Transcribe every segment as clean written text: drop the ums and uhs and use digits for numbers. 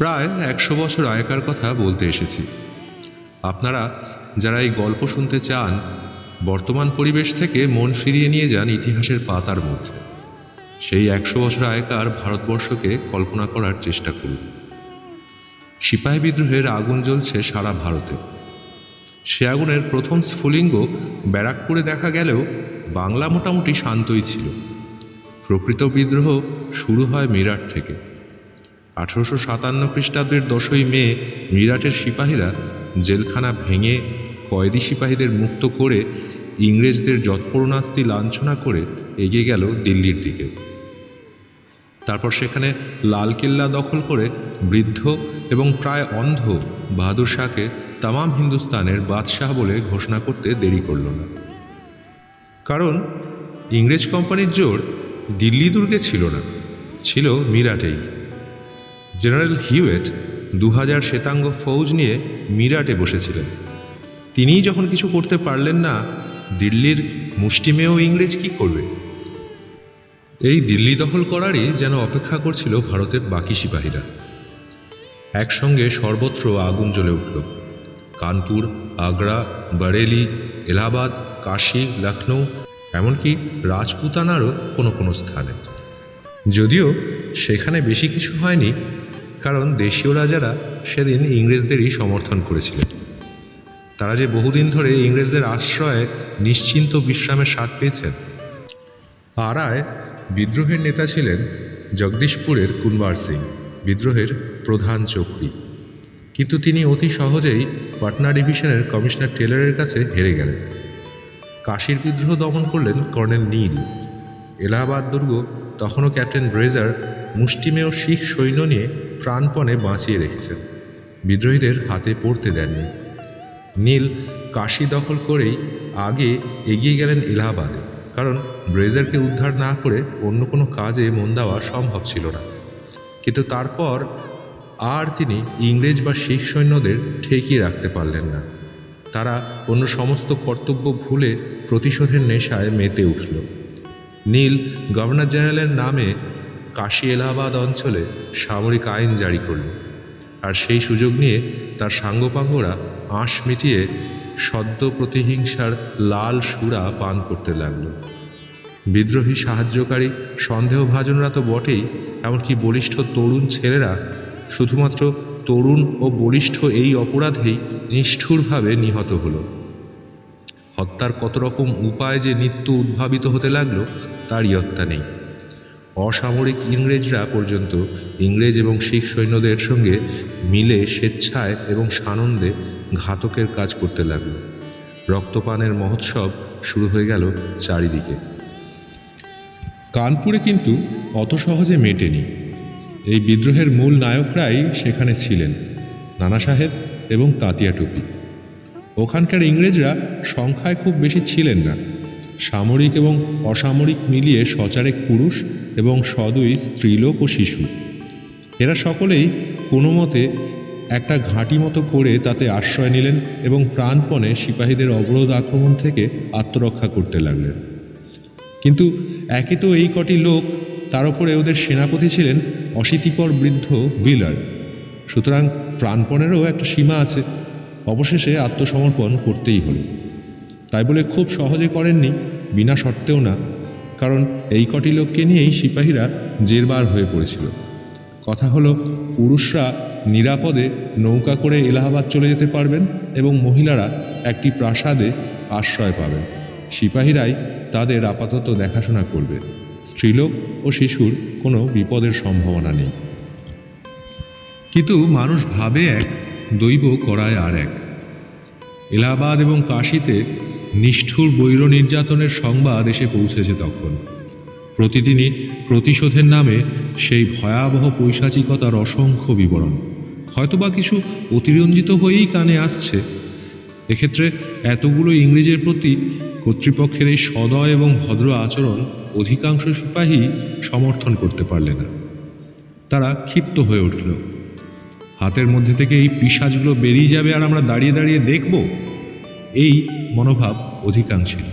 প্রায় 100 বছর আগেকার কথা বলতে এসেছি। আপনারা যারা এই গল্প শুনতে চান, বর্তমান পরিবেশ থেকে মন ফিরিয়ে নিয়ে যান ইতিহাসের পাতার মধ্যে। সেই 100 বছর আগেকার ভারতবর্ষকে কল্পনা করার চেষ্টা করুন। সিপাহী বিদ্রোহের আগুন জ্বলছে সারা ভারতে। সে আগুনের প্রথম স্ফুলিঙ্গ ব্যারাকপুরে দেখা গেলেও বাংলা মোটামুটি শান্তই ছিল। প্রকৃত বিদ্রোহ শুরু হয় মিরাট থেকে। 1857 খ্রিস্টাব্দের 10ই মে মিরাটের সিপাহীরা জেলখানা ভেঙে কয়েদি সিপাহীদের মুক্ত করে ইংরেজদের যৎপরণাস্তি লাঞ্ছনা করে এগিয়ে গেল দিল্লির দিকে। তারপর সেখানে লালকেল্লা দখল করে বৃদ্ধ এবং প্রায় অন্ধ বাহাদুর শাহকে তামাম হিন্দুস্তানের বাদশাহ বলে ঘোষণা করতে দেরি করল না। কারণ ইংরেজ কোম্পানির জোর দিল্লি দুর্গে ছিল না, ছিল মিরাটেই। জেনারেল হিউয়েট 2000 শ্বেতাঙ্গ ফৌজ নিয়ে মিরাটে বসেছিলেন। তিনিই যখন কিছু করতে পারলেন না, দিল্লির মুষ্টিমেয় ইংরেজ কি করবে? এই দিল্লি দখল করারই যেন অপেক্ষা করছিল ভারতের বাকি সিপাহীরা। একসঙ্গে সর্বত্র আগুন জ্বলে উঠল। কানপুর, আগ্রা, বরেলি, এলাহাবাদ, কাশী, লখনৌ, এমনকি রাজপুতানারও কোনো কোনো স্থানে। যদিও সেখানে বেশি কিছু হয়নি, কারণ দেশীয় রাজারা সেদিন ইংরেজদেরই সমর্থন করেছিলেন। তারা যে বহুদিন ধরে ইংরেজদের আশ্রয়ে নিশ্চিন্ত বিশ্রামের স্বাদ পেয়েছেন। আরায় বিদ্রোহের নেতা ছিলেন জগদীশপুরের কুনবার সিং, বিদ্রোহের প্রধান চক্রী। কিন্তু তিনি অতি সহজেই পাটনা ডিভিশনের কমিশনার টেলরের কাছে হেরে গেলেন। কাশীর বিদ্রোহ দমন করলেন কর্নেল নীল। এলাহাবাদ দুর্গ তখনও ক্যাপ্টেন ব্রেজার মুষ্টিমেয় শিখ সৈন্য নিয়ে প্রাণপণে বাঁচিয়ে রেখেছেন, বিদ্রোহীদের হাতে পড়তে দেননি। নীল কাশী দখল করেই আগে এগিয়ে গেলেন এলাহাবাদে, কারণ ব্রেজারকে উদ্ধার না করে অন্য কোনো কাজে মন দেওয়া সম্ভব ছিল না। কিন্তু তারপর আর তিনি ইংরেজ বা শিখ সৈন্যদের ঠেকিয়ে রাখতে পারলেন না। তারা অন্য সমস্ত কর্তব্য ভুলে প্রতিশোধের নেশায় মেতে উঠল। নীল গভর্নর জেনারেলের নামে কাশী এলাহাবাদ অঞ্চলে সামরিক আইন জারি করল, আর সেই সুযোগ নিয়ে তার সাঙ্গপাঙ্গরা আঁশ মিটিয়ে সদ্য প্রতিহিংসার লাল সুরা পান করতে লাগল। বিদ্রোহী সাহায্যকারী সন্দেহভাজনরা তো বটেই, এমনকি বলিষ্ঠ তরুণ ছেলেরা শুধুমাত্র তরুণ ও বলিষ্ঠ এই অপরাধেই নিষ্ঠুরভাবে নিহত হল। হত্যার কত রকম উপায় যে নিত্য উদ্ভাবিত হতে লাগলো তার ইয়ত্তা নেই। অসামরিক ইংরেজরা পর্যন্ত ইংরেজ এবং শিখ সৈন্যদের সঙ্গে মিলে স্বেচ্ছায় এবং সানন্দে ঘাতকের কাজ করতে লাগল। রক্তপানের মহোৎসব শুরু হয়ে গেল চারিদিকে। কানপুরে কিন্তু অত সহজে মেটেনি। এই বিদ্রোহের মূল নায়করাই সেখানে ছিলেন, নানা সাহেব এবং তাঁতিয়া টুপি। ওখানকার ইংরেজরা সংখ্যায় খুব বেশি ছিলেন না। সামরিক এবং অসামরিক মিলিয়ে সচারেক পুরুষ এবং সদুই স্ত্রীলোক ও শিশু। এরা সকলেই কোনো মতে একটা ঘাঁটি মতো করে তাতে আশ্রয় নিলেন এবং প্রাণপণে সিপাহীদের অবরোধ আক্রমণ থেকে আত্মরক্ষা করতে লাগলেন। কিন্তু একে তো এই কটি লোক, তার উপরে ওদের সেনাপতি ছিলেন অশীতিপর বৃদ্ধ হুইলার। সুতরাং প্রাণপণেরও একটা সীমা আছে। অবশেষে আত্মসমর্পণ করতেই হলো। তাই বলে খুব সহজে করেননি, বিনা শর্তেও না, কারণ এই কটি লোককে নিয়েই সিপাহীরা জেরবার হয়ে পড়েছিল। কথা হলো, পুরুষরা নিরাপদে নৌকা করে এলাহাবাদ চলে যেতে পারবেন এবং মহিলারা একটি প্রাসাদে আশ্রয় পাবেন। সিপাহীরাই তাদের আপাতত দেখাশোনা করবে। স্ত্রীলোক ও শিশুর কোনো বিপদের সম্ভাবনা নেই। কিন্তু মানুষ ভাবে এক, দৈব করায় আর এক। এলাহাবাদ এবং কাশীতে নিষ্ঠুর বৈর নির্যাতনের সংবাদ এসে পৌঁছেছে তখন। প্রতিদিনই প্রতিশোধের নামে সেই ভয়াবহ পৈশাচিকতার অসংখ্য বিবরণ, হয়তোবা কিছু অতিরঞ্জিত হয়েই কানে আসছে। এক্ষেত্রে এতগুলো ইংরেজের প্রতি কর্তৃপক্ষের এই সদয় এবং ভদ্র আচরণ অধিকাংশ সিপাহী সমর্থন করতে পারলে না। তারা ক্ষিপ্ত হয়ে উঠল। হাতের মধ্যে থেকে এই পিশাচগুলো বেরিয়ে যাবে আর আমরা দাঁড়িয়ে দাঁড়িয়ে দেখব, এই মনোভাব অধিকাংশের।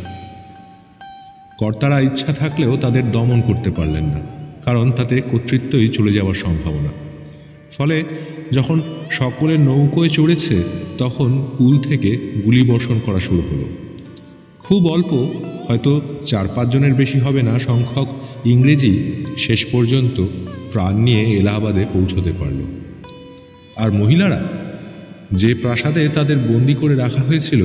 কর্তারা ইচ্ছা থাকলেও তাদের দমন করতে পারলেন না, কারণ তাতে কর্তৃত্বই চলে যাওয়ার সম্ভাবনা। ফলে যখন সকলে নৌকোয় চড়েছে তখন কুল থেকে গুলি বর্ষণ করা শুরু হলো। খুব অল্প, হয়তো 4-5 জনের বেশি হবে না সংখ্যক ইংরেজি শেষ পর্যন্ত প্রাণ নিয়ে এলাহাবাদে পৌঁছতে পারল। আর মহিলারা, যে প্রাসাদে তাদের বন্দি করে রাখা হয়েছিল,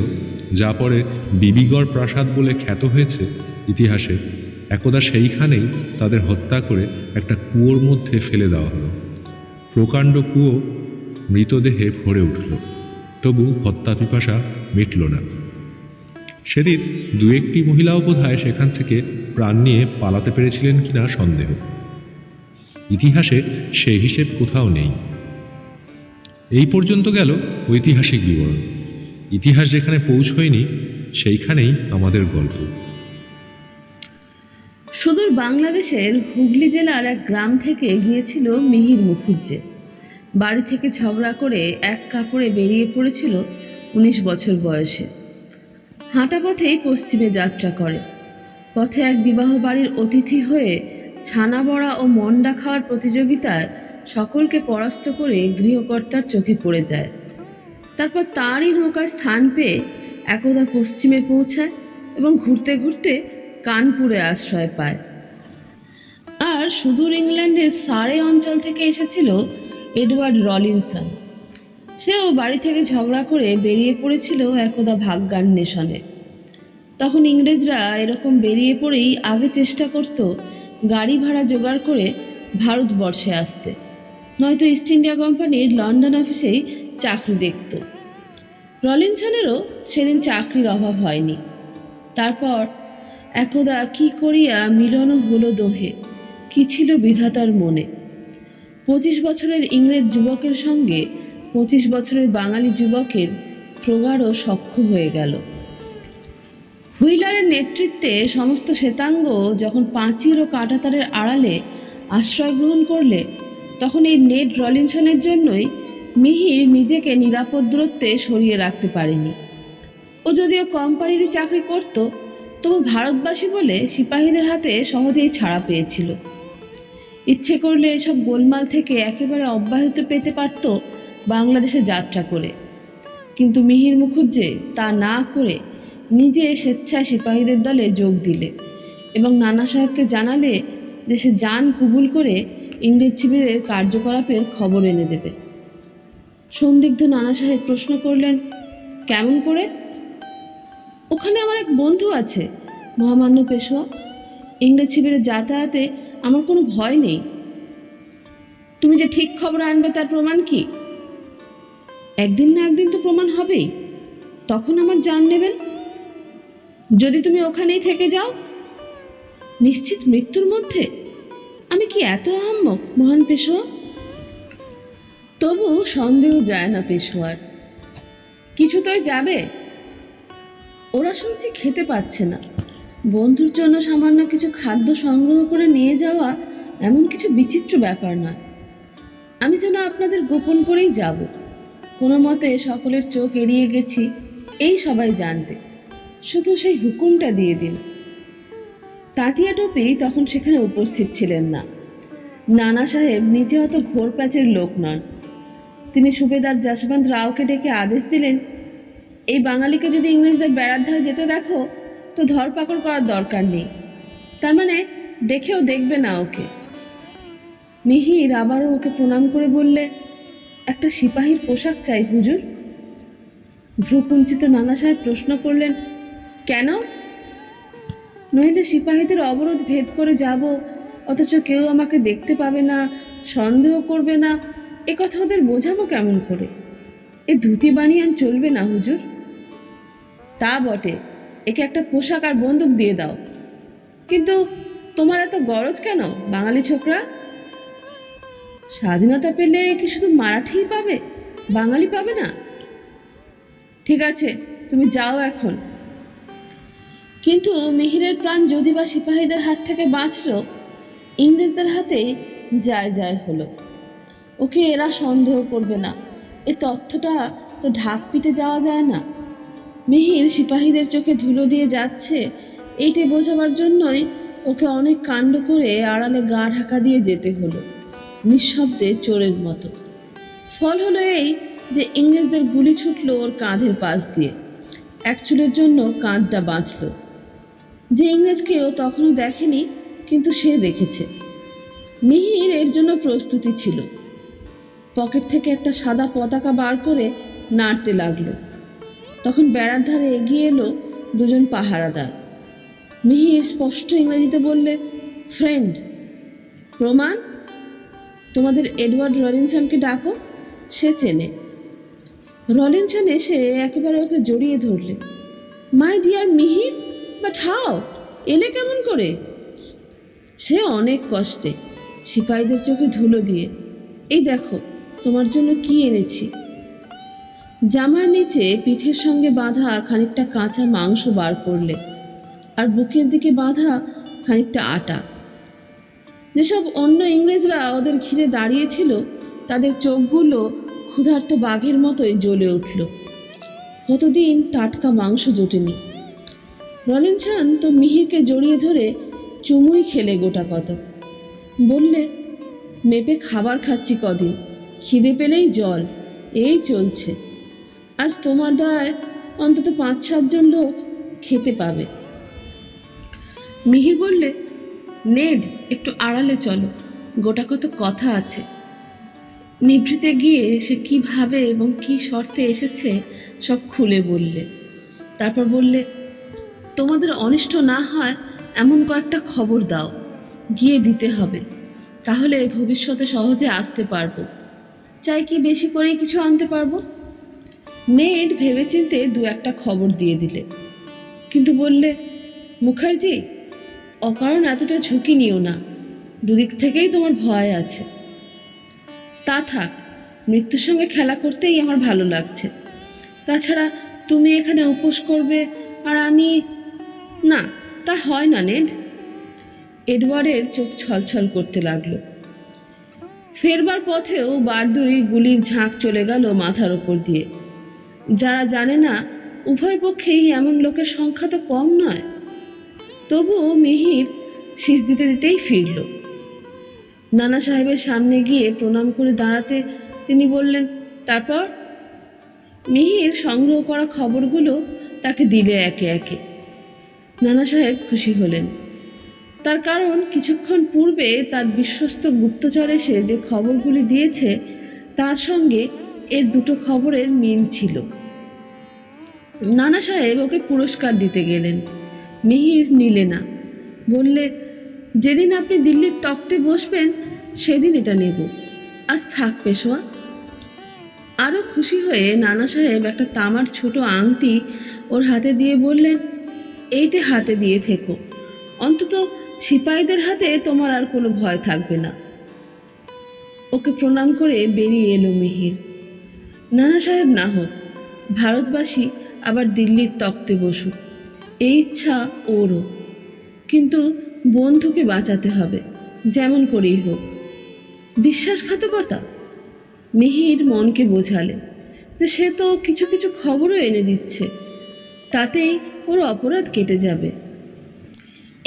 যা পরে বিবিগড় প্রাসাদ বলে খ্যাত হয়েছে ইতিহাসে, একদা সেইখানেই তাদের হত্যা করে একটা কুয়োর মধ্যে ফেলে দেওয়া হলো। প্রকাণ্ড কুয়ো মৃতদেহে ভরে উঠল, তবু হত্যা পিপাসা মিটল না। সেদিন 2-1টি মহিলাও বোধহয় সেখান থেকে প্রাণ নিয়ে পালাতে পেরেছিলেন কিনা সন্দেহ। ইতিহাসে সে হিসেব কোথাও নেই। এই পর্যন্ত গেল ঐতিহাসিক বিবরণ। ইতিহাস যেখানে পৌঁছয়নি সেইখানেই আমাদের গল্প। সুদূর বাংলাদেশের হুগলি জেলার এক গ্রাম থেকে গিয়েছিল মিহির মুখুজ্জে। বাড়ি থেকে ঝগড়া করে এক কাপড়ে বেরিয়ে পড়েছিল 19 বছর বয়সে। হাঁটা পথেই পশ্চিমে যাত্রা করে। পথে এক বিবাহ বাড়ির অতিথি হয়ে ছানা বড়া ও মন্ডা খাওয়ার প্রতিযোগিতায় সকলকে পরাস্ত করে গৃহকর্তার চোখে পড়ে যায়। তারপর তারই নৌকায় স্থান পেয়ে একদা পশ্চিমে পৌঁছায় এবং ঘুরতে ঘুরতে কানপুরে আশ্রয় পায়। আর সুদূর ইংল্যান্ডের সারে অঞ্চল থেকে এসেছিল এডওয়ার্ড রলিনসন। সেও বাড়ি থেকে ঝগড়া করে বেরিয়ে পড়েছিল একদা ভাগ্যান্বেষণে। তখন ইংরেজরা এরকম বেরিয়ে পড়েই আগে চেষ্টা করত গাড়ি ভাড়া জোগাড় করে ভারতবর্ষে আসতে, নয়তো ইস্ট ইন্ডিয়া কোম্পানির লন্ডন অফিসেই চাকরি দেখত। রলিনসনেরও সেদিন চাকরির অভাব হয়নি। তারপর একদা কি করিয়া মিলনও হলো দোহে, কি ছিল বিধাতার মনে। 25 বছরের ইংরেজ যুবকের সঙ্গে 25 বছরের বাঙালি যুবকের প্রগাঢ় সখ্য হয়ে গেল। হুইলারের নেতৃত্বে সমস্ত শ্বেতাঙ্গ যখন পাঁচিল ও কাঁটাতারের আড়ালে আশ্রয় গ্রহণ করলে, তখন এই নেড রলিনসনের জন্যই মিহির নিজেকে নিরাপদ দূরত্বে সরিয়ে রাখতে পারেনি। ও যদিও কোম্পানিরই চাকরি করত, তবু ভারতবাসী বলে সিপাহীদের হাতে সহজেই ছাড়া পেয়েছিল। ইচ্ছে করলে এসব গোলমাল থেকে একেবারে অব্যাহত পেতে পারত বাংলাদেশে যাত্রা করে। কিন্তু মিহির মুখুজ্জে তা না করে নিজে স্বেচ্ছায় সিপাহীদের দলে যোগ দিলে এবং নানা সাহেবকে জানালে যে সে জান কবুল করে ইংরেজ শিবিরের কার্যকলাপের খবর এনে দেবে। সন্দিগ্ধ নানা সাহেব প্রশ্ন করলেন, কেমন করে? ওখানে আমার এক বন্ধু আছে, মহামান্য পেশোয়া। ইংরেজ শিবিরে যাতায়াতে আমার কোনো ভয় নেই। তুমি যে ঠিক খবর আনবে তার প্রমাণ কি? একদিন না একদিন তো প্রমাণ হবেই, তখন আমার জান নেবেন। যদি তুমি ওখানেই থেকে যাও নিশ্চিত মৃত্যুর মধ্যে, আমি কি এত আহাম্মক মহান পেশোয়া? তবু সন্দেহ যায় না পেশোয়ার। কিছুতই যাবে। ওরা শুনছি খেতে পাচ্ছে না। বন্ধুর জন্য সামান্য কিছু খাদ্য সংগ্রহ করে নিয়ে যাওয়া এমন কিছু বিচিত্র ব্যাপার নয়। আমি যেন আপনাদের গোপন করেই যাব, কোনো মতে সকলের চোখ এড়িয়ে গেছি এই সবাই জানবে। শুধু সেই হুকুমটা দিয়ে দিন। তাঁতিয়া টুপি তখন সেখানে উপস্থিত ছিলেন না। নানা সাহেব নিজে অত ঘোর প্যাচের লোক নন। তিনি সুবেদার যশবন্ত রাওকে ডেকে আদেশ দিলেন, এই বাঙালিকে যদি ইংরেজদের বেড়ার ধারে যেতে দেখো তো ধরপাকড় করার দরকার নেই, তার মানে দেখেও দেখবে না ওকে। মিহির আবারও ওকে প্রণাম করে বললে, একটা সিপাহীর পোশাক চাই হুজুর। ভ্রুকুঞ্চিত নানা সাহেব প্রশ্ন করলেন, কেন? নইলে সিপাহীদের অবরোধ ভেদ করে যাব, অথচ কেউ আমাকে দেখতে পাবে না, সন্দেহ করবে না, এ কথা ওদের বোঝাবো কেমন করে? এ ধুতি বানিয়ান চলবে না হুজুর। তা বটে, একে একটা পোশাক আর বন্দুক দিয়ে দাও। কিন্তু তোমার এত গরজ কেন বাঙালি ছোকরা? স্বাধীনতা পেলে কি শুধু মারাঠিই পাবে, বাঙালি পাবে না? ঠিক আছে, তুমি যাও এখন। কিন্তু মিহিরের প্রাণ যদি বা সিপাহীদের হাত থেকে বাঁচল, ইংরেজদের হাতে যায় যায় হলো। ওকে এরা সন্দেহ করবে না, এ তথ্যটা তো ঢাক পিটে যাওয়া যায় না। মিহির সিপাহীদের চোখে ধুলো দিয়ে যাচ্ছে এইটে বোঝাবার জন্যই ওকে অনেক কাণ্ড করে আড়ালে গা ঢাকা দিয়ে যেতে হলো, নিঃশব্দে চোরের মতো। ফল হলো এই যে ইংরেজদের গুলি ছুটলো ওর কাঁধের পাশ দিয়ে। এক চুলের জন্য কাঁধটা বাঁচল। যে ইংরেজকে ও তখনও দেখেনি, কিন্তু সে দেখেছে। মিহির এর জন্য প্রস্তুতি ছিল। পকেট থেকে একটা সাদা পতাকা বার করে নাড়তে লাগলো। তখন বেড়ার ধারে এগিয়ে এলো দুজন পাহারাদার। মিহির স্পষ্ট ইংরেজিতে বললে, ফ্রেন্ড। প্রমাণ? তোমাদের এডওয়ার্ড রলিনসনকে ডাকো, সে চেনে। রলিনসন এসে একেবারে ওকে জড়িয়ে ধরলে। My dear Mihir, but how? এলে কেমন করে? সে অনেক কষ্টে, সিপাহীদের চোখে ধুলো দিয়ে। এই দেখো তোমার জন্য কি এনেছি। জামার নিচে পিঠের সঙ্গে বাঁধা খানিকটা কাঁচা মাংস বার করলে, আর বুকের দিকে বাঁধা খানিকটা আটা। যেসব অন্য ইংরেজরা ওদের ঘিরে দাঁড়িয়েছিল, তাদের চোখগুলো ক্ষুধার্ত বাঘের মতোই জ্বলে উঠল। কতদিন টাটকা মাংস জোটেনি। রলিনসন তো মিহিরকে জড়িয়ে ধরে চুমুই খেলে গোটা কত। বললে, মেপে খাবার খাচ্ছি কদিন, খিদে পেলেই জল, এই চলছে। আজ তোমার দায় অন্তত 5-7 জন লোক খেতে পাবে। মিহির বললে, নেড, একটু আড়ালে চলো, গোটা কত কথা আছে। নিভৃতে গিয়ে সে কিভাবে এবং কি শর্তে এসেছে সব খুলে বললে। তারপর বললে, তোমাদের অনিষ্ট না হয় এমন কয়েকটা খবর দাও, গিয়ে দিতে হবে, তাহলে ভবিষ্যতে সহজে আসতে পারবো। চাই কি বেশি করেই কিছু আনতে পারবো। নেড ভেবেচিন্তে 2-1টা খবর দিয়ে দিলে, কিন্তু বললে, মুখার্জি, অকারণ এতটা ঝুঁকি নিও না, দুদিক থেকেই তোমার ভয় আছে। তা থাক, মৃত্যুর সঙ্গে খেলা করতেই আমার ভালো লাগছে। তাছাড়া তুমি এখানে উপোস করবে আর আমি... না, তা হয় না নেড। এডওয়ার্ডের চোখ ছলছল করতে লাগলো। ফেরবার পথেও 2 গুলির ঝাঁক চলে গেল মাথার ওপর দিয়ে। যারা জানে না, উভয় পক্ষেই এমন লোকের সংখ্যা তো কম নয়। তবুও মিহির শীষ দিতে দিতেই ফিরল। নানা সাহেবের সামনে গিয়ে প্রণাম করে দাঁড়াতে তিনি বললেন, তারপর? মিহির সংগ্রহ করা খবরগুলো তাকে দিলে একে একে। নানা সাহেব খুশি হলেন। তার কারণ, কিছুক্ষণ পূর্বে তার বিশ্বস্ত গুপ্তচর এসে যে খবরগুলি দিয়েছে, তার সঙ্গে এর 2টো খবরের মিল ছিল। নানা সাহেব ওকে পুরস্কার দিতে গেলেন। মিহির নিলে না, বললে, যেদিন আপনি দিল্লির তক্তে বসবেন সেদিন এটা নেব, আজ থাক পেশোয়া। আরও খুশি হয়ে নানা সাহেব একটা তামার ছোট আংটি ওর হাতে দিয়ে বললেন, এইটা হাতে দিয়ে থেকো, অন্তত সিপাহীদের হাতে তোমার আর কোনো ভয় থাকবে না। ওকে প্রণাম করে বেরিয়ে এলো মিহির। নানা সাহেব না হোক, ভারতবাসী আবার দিল্লির তক্তে বসুক, এই ইচ্ছা ওরও। কিন্তু বন্ধুকে বাঁচাতে হবে, যেমন করেই হোক। বিশ্বাসঘাতকতা? মিহির মনকে বোঝালে যে সে তো কিছু কিছু খবরও এনে দিচ্ছে, তাতেই ওর অপরাধ কেটে যাবে।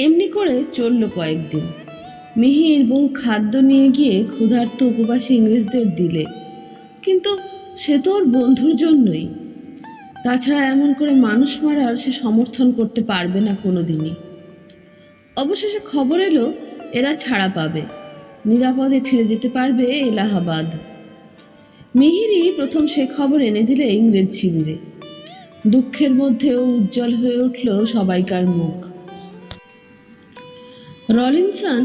এমনি করে চলল কয়েকদিন। মিহির বহু খাদ্য নিয়ে গিয়ে ক্ষুধার্ত উপবাসী ইংরেজদের দিলে, কিন্তু সে তো ওর বন্ধুর জন্যই। তাছাড়া এমন করে মানুষ মারার সে সমর্থন করতে পারবে না কোনো দিনই। অবশেষে খবর এলো এরা ছাড়া পাবে, নিরাপদে ফিরে যেতে পারবে এলাহাবাদ। মিহিরই প্রথম সে খবর এনে দিলে ইংরেজ শিবিরে। দুঃখের মধ্যেও উজ্জ্বল হয়ে উঠল সবাইকার মুখ। রলিনসন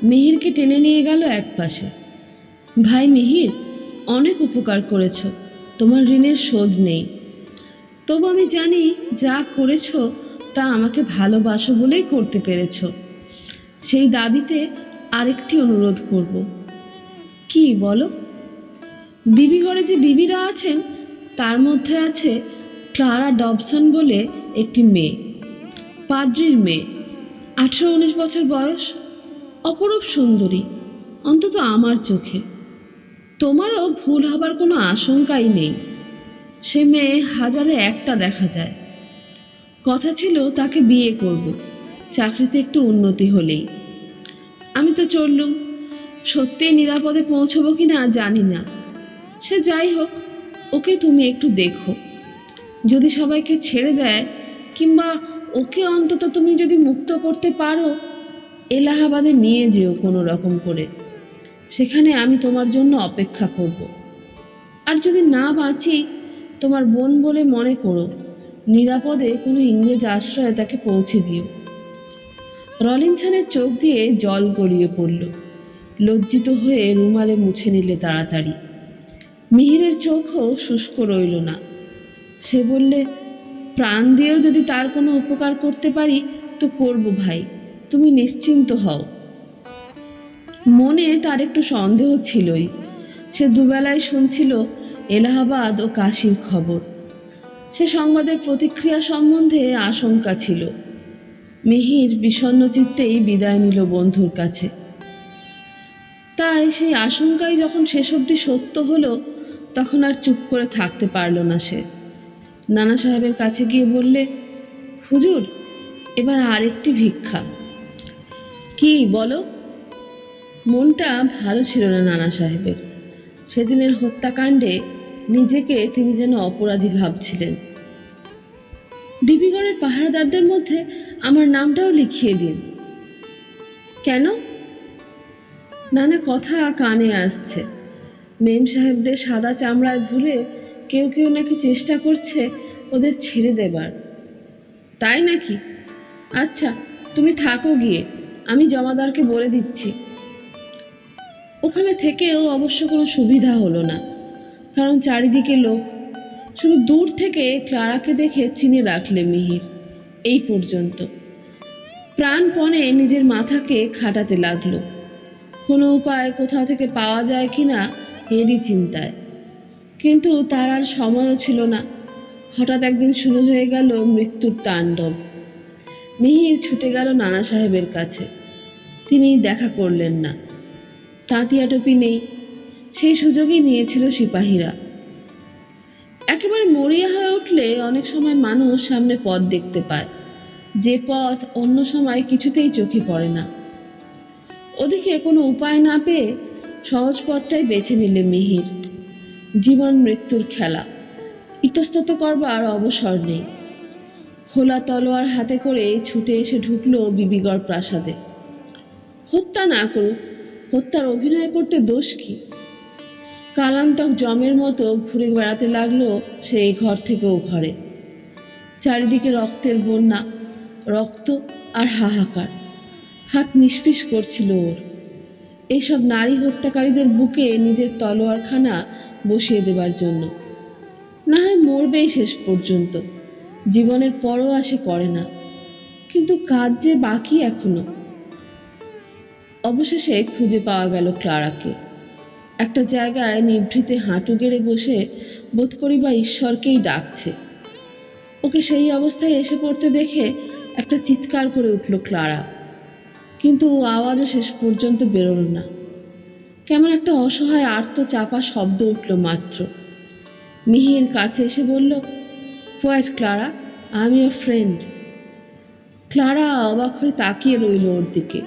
মিহিরকে টেনে নিয়ে গেল এক পাশে। ভাই মিহির, অনেক উপকার করেছ, তোমার ঋণের শোধ নেই। তবু আমি জানি যা করেছ তা আমাকে ভালোবাসো বলেই করতে পেরেছ। সেই দাবিতে আরেকটি অনুরোধ করব। কি বলো? বিবিগড়ে যে বিবিরা আছেন, তার মধ্যে আছে ক্লারা ডবসন বলে একটি মেয়ে, পাদ্রির মেয়ে, 18-19 বছর বয়স, অপরূপ সুন্দরী, অন্তত আমার চোখে। তোমারও ভুল হবার কোনো আশঙ্কাই নেই। সে মেয়ে 1000-এ 1টা দেখা যায়। কথা ছিল তাকে বিয়ে করব, চাকরিতে একটু উন্নতি হলেই। আমি তো চললুম, সত্যিই নিরাপদে পৌঁছবো কিনা জানি না। সে যাই হোক, ওকে তুমি একটু দেখো। যদি সবাইকে ছেড়ে দেয়, কিংবা ওকে অন্তত তুমি যদি মুক্ত করতে পারো, এলাহাবাদে নিয়ে যেও কোনো রকম করে। সেখানে আমি তোমার জন্য অপেক্ষা করব। আর যদি না বাঁচি, তোমার বোন বলে মনে করো, নিরাপদে কোনো ইংরেজ আশ্রয়ে তাকে পৌঁছে দিও। রলিনসনের চোখ দিয়ে জল গড়িয়ে পড়ল। লজ্জিত হয়ে রুমালে মুছে নিলে তাড়াতাড়ি। মিহিরের চোখও শুষ্ক রইল না। সে বললে, প্রাণ দিয়েও যদি তার কোনো উপকার করতে পারি তো করব ভাই, তুমি নিশ্চিন্ত হও। মনে তার একটু সন্দেহ ছিলই। সে দুবেলায় শুনছিল এলাহাবাদ ও কাশীর খবর। সে সংবাদের প্রতিক্রিয়া সম্বন্ধে আশঙ্কা ছিল। মিহির বিষণ্ণ চিত্তেই বিদায় নিল বন্ধুর কাছে। তাই সেই আশঙ্কাই যখন শেষ অবধি সত্য হলো, তখন আর চুপ করে থাকতে পারল না সে। নানা সাহেবের কাছে গিয়ে বললে, হুজুর, এবার আরেকটি ভিক্ষা। কি বলো? মনটা ভালো ছিল না নানা সাহেবের। সেদিনের হত্যাকাণ্ডে নিজেকে তিনি যেন অপরাধী ভাবছিলেন। বিবিগড়ের পাহারাদারদের মধ্যে আমার নামটাও লিখিয়ে দিন। কেন? নানা কথা কানে আসছে। মেম সাহেবদের সাদা চামড়ায় ভুলে কেউ কেউ নাকি চেষ্টা করছে ওদের ছেড়ে দেবার। তাই নাকি? আচ্ছা, তুমি থাকো গিয়ে, আমি জমাদারকে বলে দিচ্ছি। ওখানে থেকেও অবশ্য কোনো সুবিধা হলো না, কারণ চারিদিকে লোক। শুধু দূর থেকে ক্লারাকে দেখে চিনে রাখলে মিহির। এই পর্যন্ত প্রাণপণে নিজের মাথাকে খাটাতে লাগলো, কোনো উপায় কোথাও থেকে পাওয়া যায় কিনা এরই চিন্তায়। কিন্তু তার আর সময়ও ছিল না। হঠাৎ একদিন শুরু হয়ে গেল মৃত্যুর তাণ্ডব। মিহির ছুটে গেল নানা সাহেবের কাছে। তিনি দেখা করলেন না। তাঁতিয়া টুপি নেই, সেই সুযোগই নিয়েছিল সিপাহীরা। একেবারে মরিয়া হয়ে উঠলে অনেক সময় মানুষ সামনে পথ দেখতে পায়, যে পথ অন্য সময় কিছুতেই চোখে পড়ে না। ওদিকে কোনো উপায় না পেয়ে সহজ পথটাই বেছে নিলে মিহির। জীবন মৃত্যুর খেলা, ইতস্তত করবার অবসর নেই। খোলা তলোয়ার হাতে করে ছুটে এসে ঢুকলো বিবিগড় প্রাসাদে। হত্যা না করুক, হত্যার অভিনয় করতে দোষ কি? কালান্তক জমের মতো ঘুরে বেড়াতে লাগলো সে এই ঘর থেকে ও ঘরে। চারিদিকে রক্তের বন্যা, রক্ত আর হাহাকার। হাত নিষ্পিস করছিল ওর। এইসব নারী হত্যাকারীদের বুকে নিজের তলোয়ারখানা বসিয়ে দেবার জন্য। না হয় মরবেই শেষ পর্যন্ত, জীবনের পরোয়া সে করে না। কিন্তু কাজ যে বাকি এখনো। অবশেষে খুঁজে পাওয়া গেল ক্লারাকে। একটা জায়গায় নিভৃতে হাঁটু গেড়ে বসে বোধ করি বা ঈশ্বরকেই ডাকছে। ওকে সেই অবস্থায় এসে পড়তে দেখে একটা চিৎকার করে উঠল ক্লারা, কিন্তু আওয়াজও শেষ পর্যন্ত বেরোল না। কেমন একটা অসহায় আর্ত চাপা শব্দ উঠল মাত্র। মিহির কাছে এসে বলল, what Clara, I am your friend. Clara অবাক হয়ে তাকিয়ে রইল ওর দিকে,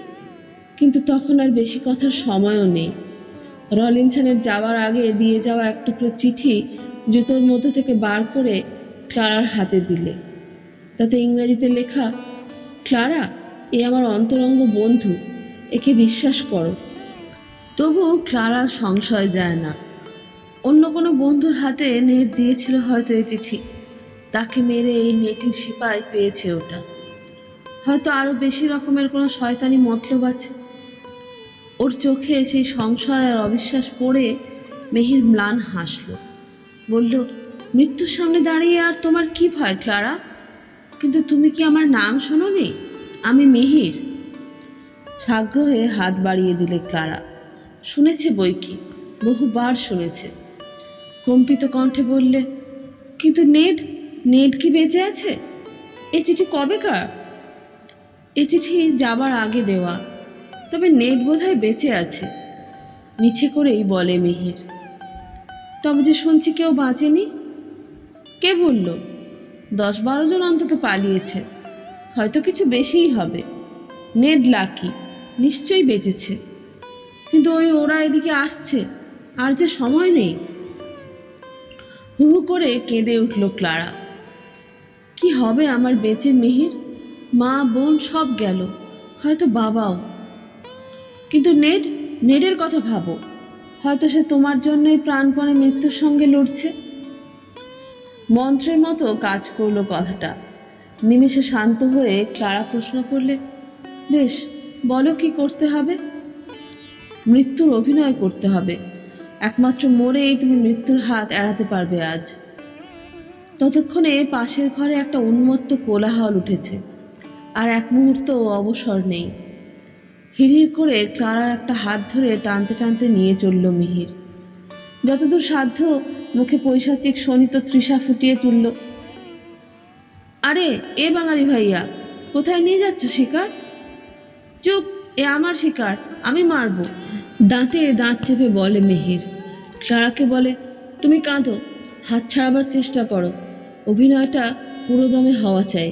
কিন্তু তখন আর বেশি কথার সময়ও নেই। রলিনসনের যাওয়ার আগে দিয়ে যাওয়া এক টুকরো চিঠি জুতোর মধ্যে থেকে বার করে ক্লারার হাতে দিলে। তাতে ইংরেজিতে লেখা, ক্লারা, এ আমার অন্তরঙ্গ বন্ধু, একে বিশ্বাস করো। তবু ক্লারার সংশয় যায় না। অন্য কোনো বন্ধুর হাতে নেট দিয়েছিল হয়তো এই চিঠি। তাকে মেরে এই নেটিভ সিপাই পেয়েছে ওটা। হয়তো আরো বেশি রকমের কোনো শয়তানি মতলব আছে। ওর চোখে সেই সংশয় আর অবিশ্বাস পড়ে মিহির ম্লান হাসল। বলল, মৃত্যুর সামনে দাঁড়িয়ে আর তোমার কি ভয় ক্লারা? কিন্তু তুমি কি আমার নাম শোনোনি? আমি মিহির। সাগ্রহে হাত বাড়িয়ে দিলে ক্লারা। শুনেছে বই কি, বহুবার শুনেছে। কম্পিত কণ্ঠে বললে, কিন্তু নেড, নেড কি বেঁচে আছে? এ চিঠি কবেকার? এ চিঠি যাবার আগে দেওয়া, তবে নেট বোধহয় বেঁচে আছে। মিছে করেই বলে মিহির। তবে যে শুনছি কেউ বাঁচেনি। কে বলল? 10-12 জন অন্তত পালিয়েছে, হয়তো কিছু বেশিই হবে। নেড লাকি, নিশ্চয়ই বেঁচেছে। কিন্তু ওরা এদিকে আসছে, আর যে সময় নেই। হু হু করে কেঁদে উঠল ক্লারা। কি হবে আমার বেঁচে মিহির? মা বোন সব গেল, হয়তো বাবাও। কিন্তু নেডের কথা ভাবো, হয়তো সে তোমার জন্যই প্রাণপণে মৃত্যুর সঙ্গে লড়ছে। মন্ত্রের মতো কাজ করলো কথাটা। নিমেষে শান্ত হয়ে ক্লারা প্রশ্ন করলে, বেশ, বলো কি করতে হবে? মৃত্যুর অভিনয় করতে হবে। একমাত্র মরেই তুমি মৃত্যুর হাত এড়াতে পারবে আজ। ততক্ষণে পাশের ঘরে একটা উন্মত্ত কোলাহল উঠেছে, আর এক মুহূর্ত অবসর নেই। হিড়হিড় করে ক্লারার একটা হাত ধরে টানতে টানতে নিয়ে চলল মিহির। যতদূর সাধ্য মুখে পৈশাচিক শোণিত তৃষা ফুটিয়ে তুলল। আরে এ বাঙালি ভাইয়া, কোথায় নিয়ে যাচ্ছ শিকার? চুপ, এ আমার শিকার, আমি মারব। দাঁতে দাঁত চেপে বলে মিহির। ক্লারাকে বলে, তুমি কাঁদো, হাত ছাড়াবার চেষ্টা করো, অভিনয়টা পুরোদমে হওয়া চাই।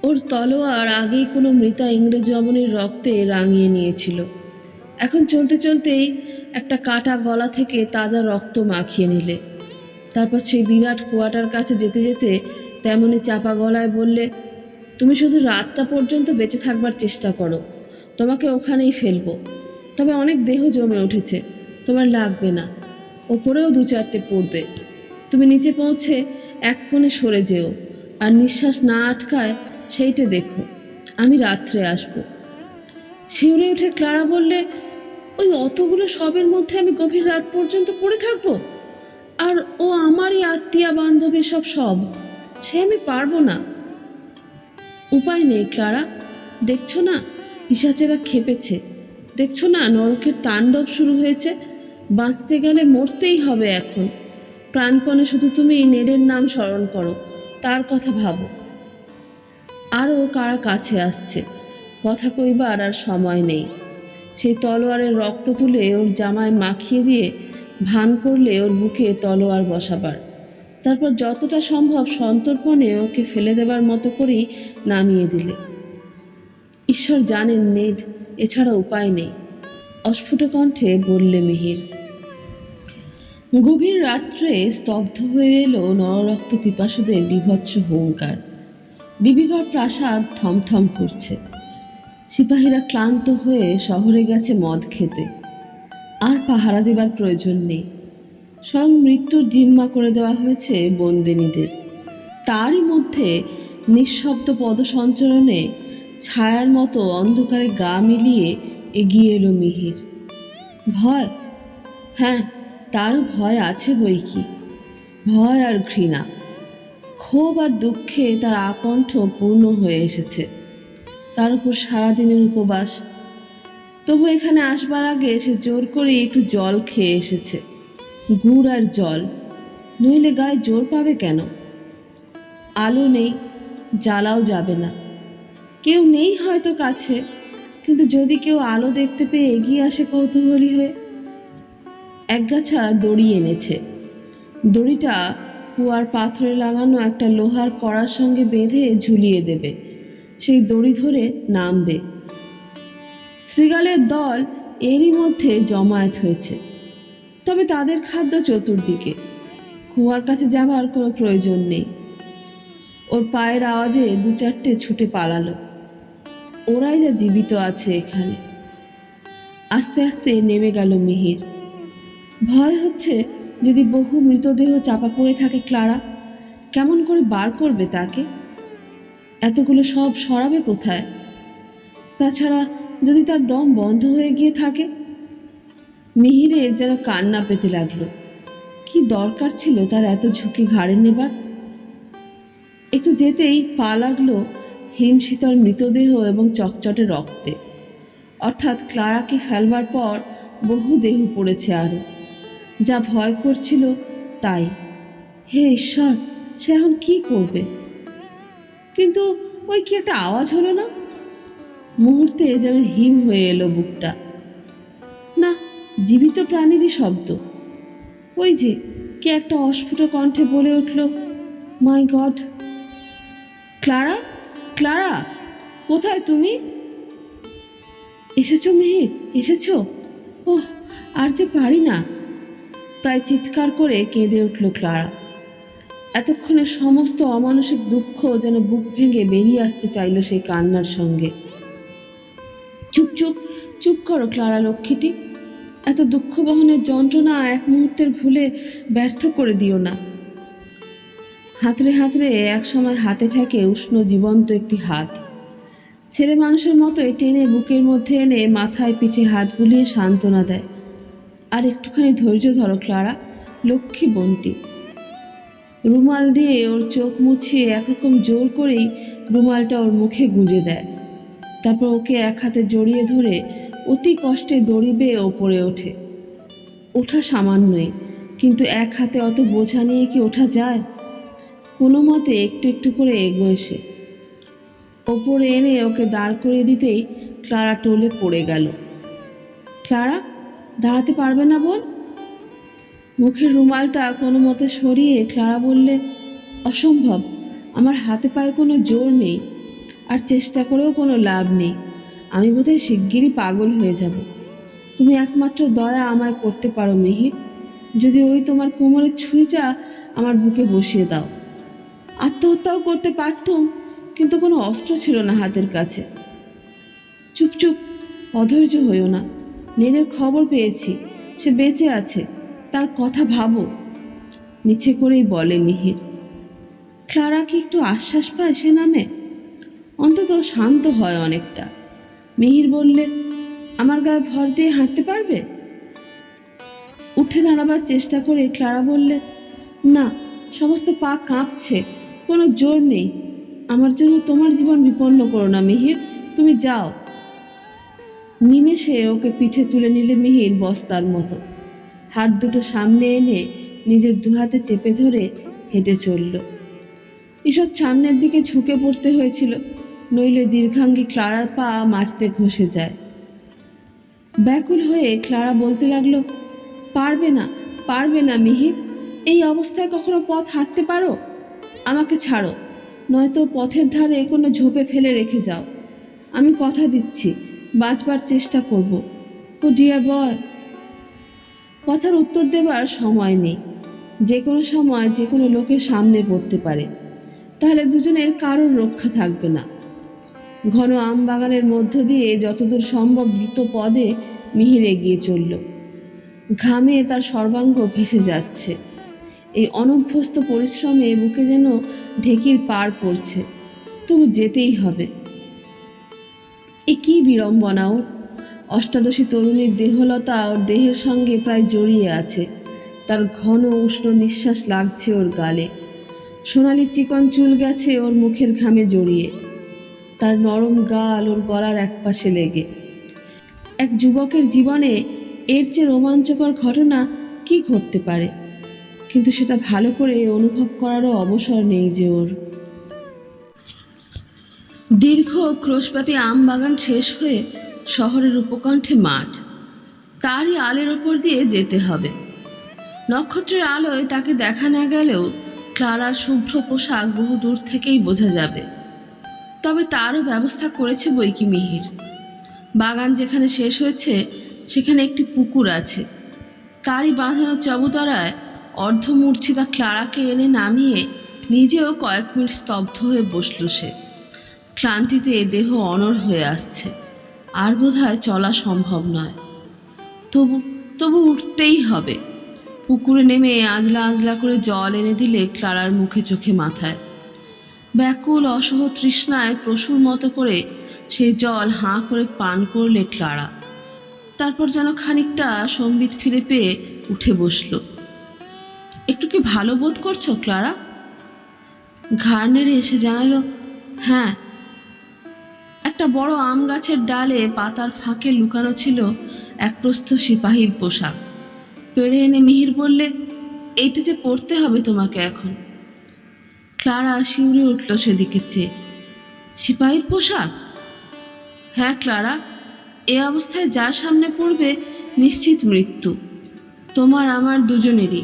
ওর তলোয়ার আগেই কোনো মৃতা ইংরেজ রমণীর রক্তে রাঙিয়ে নিয়েছিল। এখন চলতে চলতেই একটা কাটা গলা থেকে তাজা রক্ত মাখিয়ে নিলে। তারপর সেই বিরাট কুয়াটার কাছে যেতে যেতে তেমনি চাপা গলায় বললে, তুমি শুধু রাতটা পর্যন্ত বেঁচে থাকবার চেষ্টা করো, তোমাকে ওখানেই ফেলবো। তবে অনেক দেহ জমে উঠেছে, তোমার লাগবে না, ওপরেও দু চারটে পড়বে। তুমি নিচে পৌঁছে এক কোণে সরে যেও, আর নিঃশ্বাস না আটকায় সেইটে দেখো, আমি রাত্রে আসবো। শিউরে উঠে ক্লারা বললে, ওই অতগুলো সবের মধ্যে আমি গভীর রাত পর্যন্ত পড়ে থাকবো? আর ও আমারই আত্মীয়া বান্ধবী সব, সে আমি পারবো না। উপায় নেই ক্লারা, দেখছো না পিশাচেরা খেপেছে, দেখছো না নরকের তাণ্ডব শুরু হয়েছে। বাঁচতে গেলে মরতেই হবে এখন। প্রাণপণে শুধু তুমি নেডের নাম স্মরণ করো, তার কথা ভাবো। আরও কারা কাছে আসছে, কথা কইবার আর সময় নেই। সেই তলোয়ারের রক্ত তুলে ওর জামায় মাখিয়ে দিয়ে ভান করলে ওর বুকে তলোয়ার বসাবার। তারপর যতটা সম্ভব সন্তর্পণে ওকে ফেলে দেবার মতো করেই নামিয়ে দিলে। ঈশ্বর জানেন নেড, এছাড়া উপায় নেই, অস্ফুট কণ্ঠে বললে মিহির। গভীর রাত্রে স্তব্ধ হয়ে এলো নররক্ত পিপাসুদের বিভৎস হুঙ্কার। বিবিগড় প্রাসাদ থমথম করছে। সিপাহীরা ক্লান্ত হয়ে শহরে গেছে মদ খেতে। আর পাহারা দেবার প্রয়োজন নেই, স্বয়ং মৃত্যুর জিম্মা করে দেওয়া হয়েছে বন্দিনীদের। তারই মধ্যে নিঃশব্দ পদসঞ্চরণে ছায়ার মতো অন্ধকারে গা মিলিয়ে এগিয়ে এলো মিহির। ভয়, হ্যাঁ, তারও ভয় আছে বই কি। ভয় আর ঘৃণা, ক্ষোভ আর দুঃখে তার আকণ্ঠ পূর্ণ হয়ে এসেছে। তার উপর সারাদিনের উপবাস। তবু এখানে আসবার আগে সে জোর করে একটু জল খেয়ে এসেছে, গুড় আর জল, নইলে গায়ে জোর পাবে কেন? আলো নেই, জ্বালাও যাবে না। কেউ নেই হয়তো কাছে, কিন্তু যদি কেউ আলো দেখতে পেয়ে এগিয়ে আসে কৌতূহলী হয়ে। একগাছা দড়ি এনেছে। দড়িটা কুয়ার পাথরে লাগানো একটা লোহার কড়ার সঙ্গে বেঁধে ঝুলিয়ে দেবে। সেই দড়ি ধরে নামবে। শৃগালের দল এরই মধ্যে জমায়েত হয়েছে, তবে তাদের খাদ্য চতুর্দিকে। কুয়ার কাছে যাবার কোনো প্রয়োজন নেই। ওর পায়ের আওয়াজে দু চারটে ছুটে পালালো। ওরাই যা জীবিত আছে এখানে। আস্তে আস্তে নেমে গেল মিহির। ভয় হচ্ছে, যদি বহু মৃতদেহ চাপা পড়ে থাকে ক্লারা, কেমন করে বার করবে তাকে? এতগুলো সব সরাবে কোথায়? তাছাড়া যদি তার দম বন্ধ হয়ে গিয়ে থাকে? মিহিরের যেন কান্না পেতে লাগলো। কি দরকার ছিল তার এত ঝুঁকি ঘাড়ে নেবার? একটু যেতেই পা লাগলো হিমশীতল মৃতদেহ এবং চকচটে রক্তে। অর্থাৎ ক্লারাকে ফেলবার পর বহু দেহ পড়েছে আরও। যা ভয় করছিল তাই। হে ঈশ্বর, সে এখন কি করবে? কিন্তু ওই কি একটা আওয়াজ হলো না? মুহূর্তে যেন হিম হয়ে এলো বুকটা। না, জীবিত প্রাণীরই শব্দ। ওই যে কে একটা অস্ফুট কণ্ঠে বলে উঠল, মাই গড! ক্লারা, ক্লারা, কোথায় তুমি? এসেছো মিহির, এসেছো? ওহ, আর যে পারি না। প্রায় চিৎকার করে কেঁদে উঠল ক্লারা। এতক্ষণে সমস্ত অমানসিক দুঃখ যেন বুক ভেঙে বেরিয়ে আসতে চাইল সেই কান্নার সঙ্গে। চুপ চুপ চুপ করো ক্লারা লক্ষ্মীটি, এত দুঃখ বহনের যন্ত্রণা এক মুহূর্তের ভুলে ব্যর্থ করে দিও না। হাতড়ে হাতড়ে একসময় হাতে ঠেকে উষ্ণ জীবন্ত একটি হাত, ছেলে মানুষের মতোই টেনে বুকের মধ্যে এনে মাথায় পিঠে হাত বুলিয়ে সান্ত্বনা দেয়। আর একটুখানি ধৈর্য ধরো ক্লারা, লক্ষ্মী বোনটি। রুমাল দিয়ে ওর চোখ মুছিয়ে একরকম জোর করেই রুমালটা ওর মুখে গুঁজে দেয়। তারপর ওকে এক হাতে জড়িয়ে ধরে অতি কষ্টে দড়ি বেয়ে ওপরে ওঠে। ওঠা সামান্যই, কিন্তু এক হাতে অত বোঝা নিয়ে কি ওঠা যায়? কোনো মতে একটু একটু করে এগোয় সে। ওপরে এনে ওকে দাঁড় করিয়ে দিতেই ক্লারা টলে পড়ে গেল। ক্লারা, দাঁড়াতে পারবে না বোন? মুখের রুমালটা কোনো মতে সরিয়ে ক্লারা বললে, অসম্ভব, আমার হাতে পায়ে কোনো জোর নেই, আর চেষ্টা করেও কোনো লাভ নেই। আমি বোধহয় শিগগিরই পাগল হয়ে যাব। তুমি একমাত্র দয়া আমায় করতে পারো মিহির, যদি ওই তোমার কোমরের ছুরিটা আমার বুকে বসিয়ে দাও। আত্মহত্যাও করতে পারতুম, কিন্তু কোনো অস্ত্র ছিল না হাতের কাছে। চুপ চুপ, অধৈর্য হইও না। নেনের খবর পেয়েছি, সে বেঁচে আছে, তার কথা ভাবো, মিছে করেই বলে মিহির। ক্লারা কি একটু আশ্বাস পায় সে নামে? অন্তত শান্ত হয় অনেকটা। মিহির বললে, আমার গায়ে ভর দিয়ে হাঁটতে পারবে? উঠে দাঁড়াবার চেষ্টা করে ক্লারা বললে, না, সমস্ত পা কাঁপছে, কোনো জোর নেই। আমার জন্য তোমার জীবন বিপন্ন করো না মিহির, তুমি যাও। নিমেষে ওকে পিঠে তুলে নিলে মিহির বস্তার মতো। হাত দুটো সামনে এনে নিজের দুহাতে চেপে ধরে হেঁটে চলল। ঈষৎ সামনের দিকে ঝুঁকে পড়তে হয়েছিল, নইলে দীর্ঘাঙ্গী ক্লারার পা মাটিতে ঘষে যায়। ব্যাকুল হয়ে ক্লারা বলতে লাগলো, পারবে না, পারবে না মিহির, এই অবস্থায় কখনো পথ হাঁটতে পারো? আমাকে ছাড়ো, নয়তো পথের ধারে কোনো ঝোপে ফেলে রেখে যাও। আমি কথা দিচ্ছি, বাঁচবার চেষ্টা করব। ও ডিয়ার বয়। কথার উত্তর দেবার সময় নেই। যে কোনো সময় যে কোনো লোকের সামনে পড়তে পারে, তাহলে দুজনের কারোর রক্ষা থাকবে না। ঘন আম বাগানের মধ্য দিয়ে যতদূর সম্ভব দ্রুত পদে মিহির এগিয়ে চলল। ঘামে তার সর্বাঙ্গ ভেসে যাচ্ছে। এই অনভ্যস্ত পরিশ্রমে বুকে যেন ঢেকির পার পড়ছে, তবু যেতেই হবে। এ কি বিড়ম্বনা ওর! অষ্টাদশী তরুণীর দেহলতা ওর দেহের সঙ্গে প্রায় জড়িয়ে আছে। তার ঘন উষ্ণ নিঃশ্বাস লাগছে ওর গালে। সোনালি চিকন চুল গেছে ওর মুখের ঘামে জড়িয়ে, তার নরম গাল ওর গলার একপাশে লেগে। এক যুবকের জীবনে এর চেয়ে রোমাঞ্চকর ঘটনা কি ঘটতে পারে? কিন্তু সেটা ভালো করে অনুভব করারও অবসর নেই যে ওর। দীর্ঘ ক্রোশব্যাপী আম বাগান শেষ হয়ে শহরের উপকণ্ঠে মাঠ, তারই আলের ওপর দিয়ে যেতে হবে। নক্ষত্রের আলোয় তাকে দেখা না গেলেও ক্লারার শুভ্র পোশাক বহু দূর থেকেই বোঝা যাবে। তবে তারও ব্যবস্থা করেছে বৈকি মিহির। বাগান যেখানে শেষ হয়েছে সেখানে একটি পুকুর আছে। তারই বাঁধানো চবুতরায় অর্ধমূর্ছিতা ক্লারাকে এনে নামিয়ে নিজেও কয়েক মিনিট স্তব্ধ হয়ে বসল সে। ক্লান্তিতে দেহ অনড় হয়ে আসছে, আর বোধহয় চলা সম্ভব নয়। তবু উঠতেই হবে। পুকুরে নেমে আজলা আজলা করে জল এনে দিলে ক্লারার মুখে চোখে মাথায়। ব্যাকুল অসহ তৃষ্ণায় পশুর মতো করে সেই জল হাঁ করে পান করলে ক্লারা। তারপর যেন খানিকটা সম্বিত ফিরে পেয়ে উঠে বসল। একটু কি ভালো বোধ করছো ক্লারা? ঘাড় নেড়ে এসে জানালো, হ্যাঁ। একটা বড় আম গাছের ডালে পাতার ফাঁকে লুকানো ছিল এক প্রস্থ সিপাহীর পোশাক। পেড়ে এনে মিহির বললে, এইটা যে পড়তে হবে তোমাকে এখন। ক্লারা শিউরে উঠল সেদিকে চেয়ে। সিপাহীর পোশাক? হ্যাঁ ক্লারা, এ অবস্থায় যার সামনে পড়বে নিশ্চিত মৃত্যু, তোমার আমার দুজনেরই।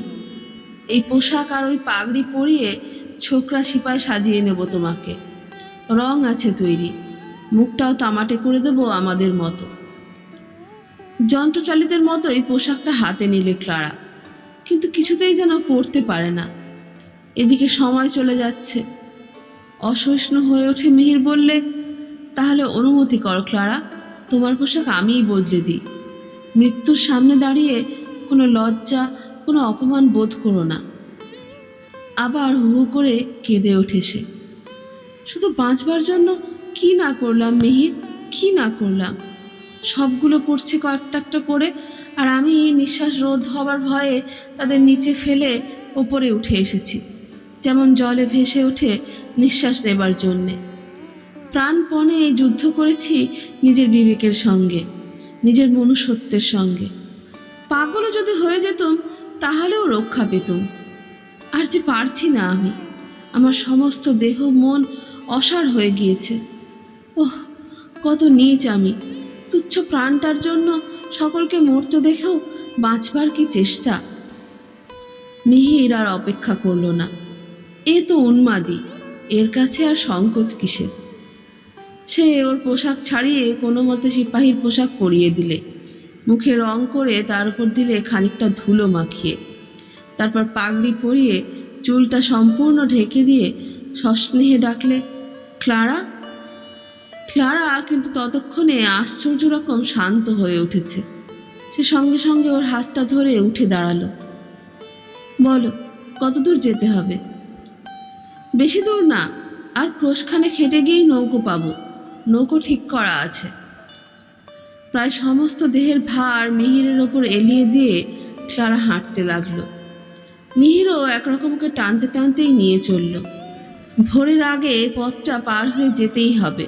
এই পোশাক আর ওই পাগড়ি পরিয়ে ছোকরা সিপাই সাজিয়ে নেব তোমাকে। রং আছে তৈরি, মুখটাও তামাটে করে দেব আমাদের মতো। যন্ত্রচালিতের মতোই পোশাকটা হাতে নিলে ক্লারা। কিন্তু কিছুতেই যেন পড়তে পারে না। এদিকে সময় চলে যাচ্ছে। অসহিষ্ণু হয়ে ওঠে মিহির, বললে, তাহলে অনুমতি করো ক্লারা, তোমার পোশাক আমিই বদলে দিই। মৃত্যুর সামনে দাঁড়িয়ে কোনো লজ্জা, কোনো অপমান বোধ করো না। আবার হু হু করে কেঁদে ওঠে সে। শুধু বাঁচবার জন্য কি না করলাম মিহির, কি না করলাম। সবগুলো পড়ছে কয়েকটা একটা করে, আর আমি নিঃশ্বাস রোধ হবার ভয়ে তাদের নিচে ফেলে ওপরে উঠে এসেছি, যেমন জলে ভেসে ওঠে নিঃশ্বাস নেবার জন্যে। প্রাণপণে এই যুদ্ধ করেছি নিজের বিবেকের সঙ্গে, নিজের মনুষ্যত্বের সঙ্গে। পাগলও যদি হয়ে যেতুম তাহলেও রক্ষা পেতুম। আর যে পারছি না আমি, আমার সমস্ত দেহ মন অসাড় হয়ে গিয়েছে। ওহ, কত নীচ আমি! তুচ্ছ প্রাণটার জন্য সকলকে মরতে দেখেও বাঁচবার কি চেষ্টা। মিহির আর অপেক্ষা করল না। এ তো উন্মাদী, এর কাছে আর সংকোচ কিসের। সে ওর পোশাক ছাড়িয়ে কোনো মতে সিপাহীর পোশাক পরিয়ে দিলে, মুখে রং করে তার উপর দিলে খানিকটা ধুলো মাখিয়ে, তারপর পাগড়ি পরিয়ে চুলটা সম্পূর্ণ ঢেকে দিয়ে সস্নেহে ডাকলে, ক্লারা। ক্লারা কিন্তু ততক্ষণে আশ্চর্য রকম শান্ত হয়ে উঠেছে। সে সঙ্গে সঙ্গে ওর হাতটা ধরে উঠে দাঁড়ালো। বলো, কত দূর যেতে হবে? বেশি দূর না, আর ক্রোশখানে খেটে গিয়েই নৌকো পাবো। নৌকো ঠিক করা আছে। প্রায় সমস্ত দেহের ভার মিহিরের ওপর এলিয়ে দিয়ে ক্লারা হাঁটতে লাগলো। মিহিরও একরকমকে টানতে টানতেই নিয়ে চলল। ভোরের আগে পথটা পার হয়ে যেতেই হবে।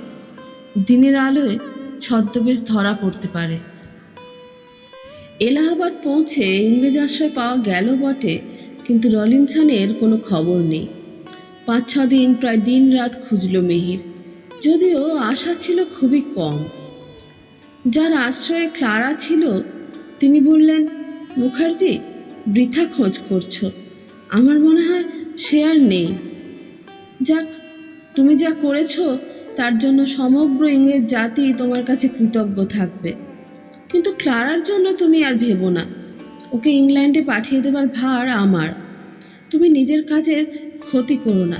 দিনের আলোয় ছদ্মবেশ ধরা পড়তে পারে। এলাহাবাদ পৌঁছে ইংরেজ আশ্রয় পাওয়া গেল বটে, কিন্তু রলিনসনের কোনো খবর নেই। 5-6 দিন প্রায় দিন রাত খুঁজল মিহির, যদিও আশা ছিল খুবই কম। যার আশ্রয়ে ক্লারা ছিল তিনি বললেন, মুখার্জি, বৃথা খোঁজ করছো, আমার মনে হয় সে আর নেই। যাক, তুমি যা করেছো তার জন্য সমগ্র ইংরেজ জাতি তোমার কাছে কৃতজ্ঞ থাকবে। কিন্তু ক্লারার জন্য তুমি আর ভেবো না। ওকে ইংল্যান্ডে পাঠিয়ে দেবার ভার আমার। তুমি নিজের কাজের ক্ষতি করো না।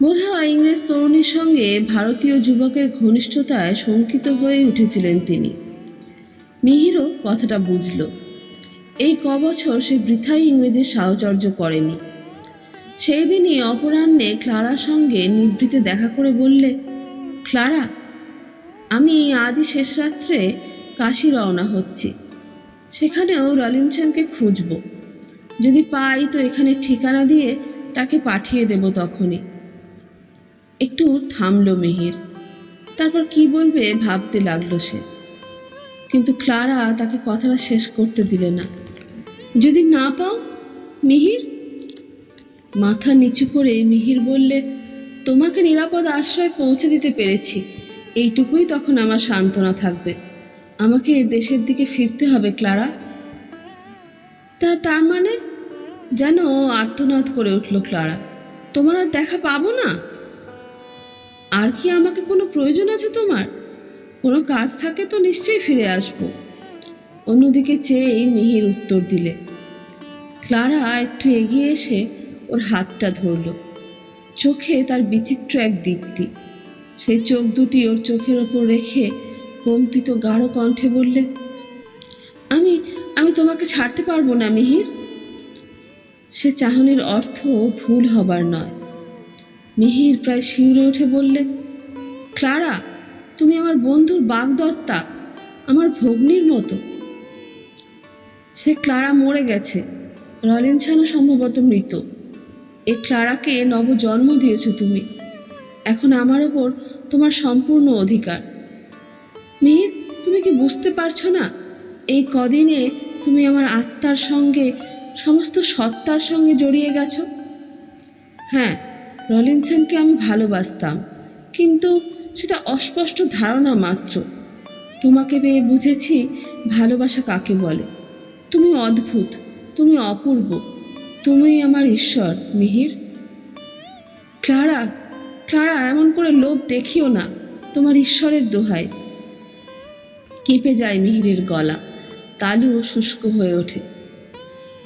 বোধহয় ইংরেজ তরুণীর সঙ্গে ভারতীয় যুবকের ঘনিষ্ঠতায় শঙ্কিত হয়ে উঠেছিলেন তিনি। মিহিরও কথাটা বুঝল। এই কবছর সে বৃথাই ইংরেজের সাহচর্য করেনি। সেই দিনই অপরাহ্নে ক্লারার সঙ্গে নিভৃতে দেখা করে বললে, ক্লারা, আমি আজই শেষ রাত্রে কাশী রওনা হচ্ছি। সেখানেও রলিনসনকে খুঁজব। যদি পাই তো এখানে ঠিকানা দিয়ে তাকে পাঠিয়ে দেব তখনই। একটু থামল মিহির, তারপর কি বলবে ভাবতে লাগলো সে। কিন্তু ক্লারা তাকে কথাটা শেষ করতে দিলে না। যদি না পাও মিহির? মাথা নিচু করে মিহির বললে, তোমাকে নিরাপদ আশ্রয় পৌঁছে দিতে পেরেছি, এইটুকুই তখন আমার সান্ত্বনা থাকবে। আমাকে দেশের দিকে ফিরতে হবে ক্লারা। তার মানে? যেন আর্তনাদ করে উঠল ক্লারা। তোমার আর দেখা পাবো না? আর কি আমাকে কোনো প্রয়োজন আছে তোমার? কোনো কাজ থাকে তো নিশ্চয়ই ফিরে আসবো। অন্যদিকে চেয়েই মিহির উত্তর দিলে। ক্লারা একটু এগিয়ে এসে ওর হাতটা ধরল। চোখে তার বিচিত্র এক দীপ্তি। সেই চোখ দুটি ওর চোখের ওপর রেখে কম্পিত গাঢ় কণ্ঠে বললে, আমি আমি তোমাকে ছাড়তে পারবো না মিহির। সে চাহনির অর্থ ভুল হবার নয়। মিহির প্রায় শিউরে উঠে বললে, ক্লারা, তুমি আমার বন্ধুর বাগদত্তা, আমার ভগ্নীর মতো। সে ক্লারা মরে গেছে, রলিনসনও সম্ভবত মৃত। এই ক্লারাকে নবজন্ম দিয়েছ তুমি। এখন আমার ওপর তোমার সম্পূর্ণ অধিকার। মিহির, তুমি কি বুঝতে পারছো না? এই কদিনে তুমি আমার আত্মার সঙ্গে, সমস্ত সত্তার সঙ্গে জড়িয়ে গেছো। হ্যাঁ, রলিনসনকে আমি ভালোবাসতাম, কিন্তু সেটা অস্পষ্ট ধারণা মাত্র। তোমাকে পেয়ে বুঝেছি ভালোবাসা কাকে বলে। তুমি অদ্ভুত, তুমি অপূর্ব, তুমি আমার ঈশ্বর মিহির। ক্লারা, ক্লারা, এমন করে লোভ দেখিও না, তোমার ঈশ্বরের দোহাই। কেঁপে যায় মিহিরের গলা, তালু শুষ্ক হয়ে ওঠে।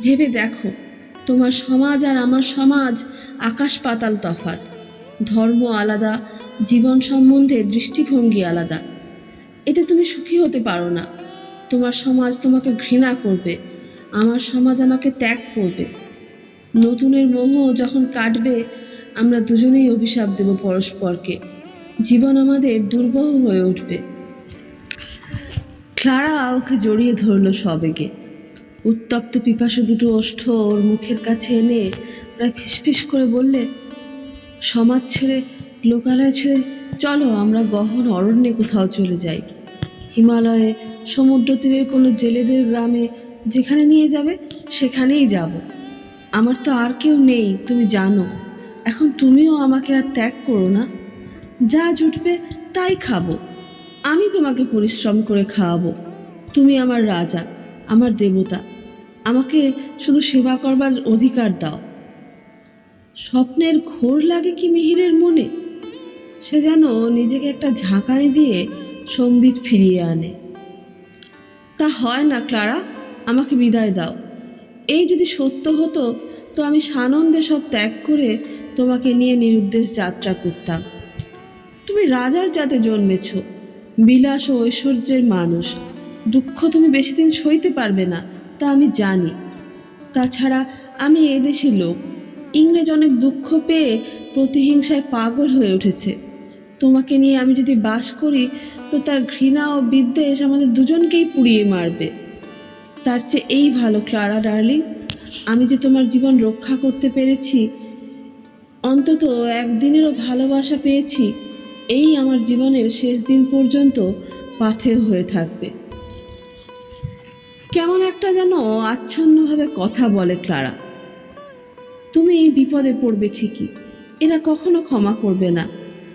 ভেবে দেখো, তোমার সমাজ আর আমার সমাজ আকাশ পাতাল তফাৎ। ধর্ম আলাদা, জীবন সম্বন্ধে দৃষ্টিভঙ্গি আলাদা। এতে তুমি সুখী হতে পারো না। তোমার সমাজ তোমাকে ঘৃণা করবে, আমার সমাজ আমাকে ত্যাগ করবে। নতুনের মোহ যখন কাটবে, আমরা দুজনেই অভিশাপ দেব পরস্পরকে। জীবন আমাদের দুর্বহ হয়ে উঠবে। ক্লারা ওকে জড়িয়ে ধরল সবেগে। উত্তপ্ত পিপাসু দুটো ওষ্ঠ ওর মুখের কাছে এনে প্রায় ফিসফিস করে বললে, সমাজ ছেড়ে, লোকালয় ছেড়ে চলো আমরা গহন অরণ্যে কোথাও চলে যাই। হিমালয়ে, সমুদ্র তীরের কোনো জেলেদের গ্রামে, যেখানে নিয়ে যাবে সেখানেই যাব। আমার তো আর কেউ নেই, তুমি জানো। এখন তুমিও আমাকে আর ত্যাগ করো না। যা জুটবে তাই খাবো। আমি তোমাকে পরিশ্রম করে খাওয়াবো। তুমি আমার রাজা, আমার দেবতা। আমাকে শুধু সেবা করবার অধিকার দাও। স্বপ্নের ঘোর লাগে কি মিহিরের মনে? সে যেন নিজেকে একটা ঝাঁকানি দিয়ে সম্বিত ফিরিয়ে আনে। তা হয় না ক্লারা, আমাকে বিদায় দাও। এই যদি সত্য হতো তো আমি সানন্দে সব ত্যাগ করে তোমাকে নিয়ে নিরুদ্দেশ যাত্রা করতাম। তুমি রাজার জাতে জন্মেছ, বিলাস ও ঐশ্বর্যের মানুষ। দুঃখ তুমি বেশি দিন সইতে পারবে না, তা আমি জানি। তাছাড়া আমি এদেশের লোক। ইংরেজ অনেক দুঃখ পেয়ে প্রতিহিংসায় পাগল হয়ে উঠেছে। তোমাকে নিয়ে আমি যদি বাস করি তো তার ঘৃণা ও বিদ্বেষ আমাদের দুজনকেই পুড়িয়ে মারবে। তার চেয়ে এই ভালো ক্লারা ডার্লিং, আমি যে তোমার জীবন রক্ষা করতে পেরেছি, অন্তত একদিনেরও ভালোবাসা পেয়েছি, এই আমার জীবনের শেষ দিন পর্যন্ত পাথেয় হয়ে থাকবে। কেমন একটা যেন আচ্ছন্নভাবে কথা বলে ক্লারা। তুমি এই বিপদে পড়বে ঠিকই, এরা কখনো ক্ষমা করবে না।